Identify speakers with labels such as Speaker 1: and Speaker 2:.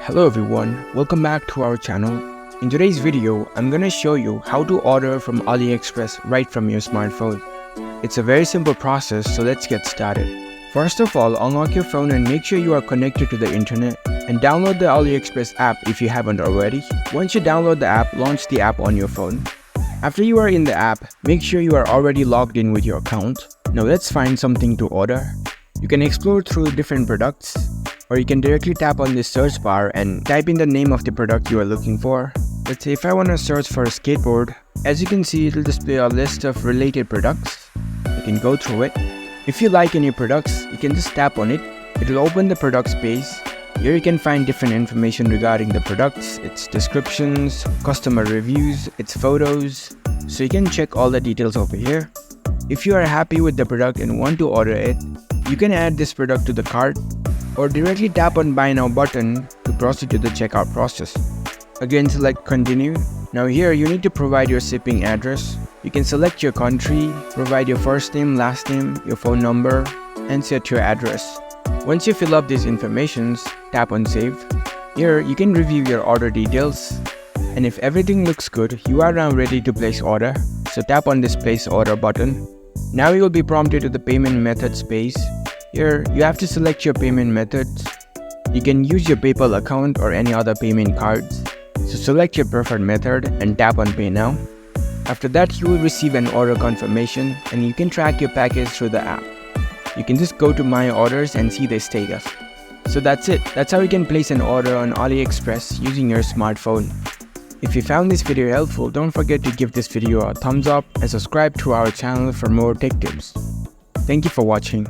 Speaker 1: Hello everyone, welcome back to our channel. In today's video, I'm gonna show you how to order from AliExpress right from your smartphone. It's a very simple process, so let's get started. First of all, unlock your phone and make sure you are connected to the internet and download the AliExpress app if you haven't already. Once you download the app, launch the app on your phone. After you are in the app, make sure you are already logged in with your account. Now let's find something to order. You can explore through different products, or you can directly tap on this search bar and type in the name of the product you are looking for. Let's say if I want to search for a skateboard, as you can see, it will display a list of related products. You can go through it. If you like any products, you can just tap on it. It will open the products page. Here you can find different information regarding the products, its descriptions, customer reviews, its photos. So you can check all the details over here. If you are happy with the product and want to order it, you can add this product to the cart or directly tap on Buy Now button to proceed to the checkout process. Again, select Continue. Now here you need to provide your shipping address. You can select your country, provide your first name, last name, your phone number, and set your address. Once you fill up these informations, tap on Save. Here you can review your order details, and if everything looks good, you are now ready to place order. So tap on this Place Order button. Now you will be prompted to the payment methods page. Here, you have to select your payment methods. You can use your PayPal account or any other payment cards. So select your preferred method and tap on Pay Now. After that, you will receive an order confirmation and you can track your package through the app. You can just go to My Orders and see the status. So that's it. That's how you can place an order on AliExpress using your smartphone. If you found this video helpful, don't forget to give this video a thumbs up and subscribe to our channel for more tech tips. Thank you for watching.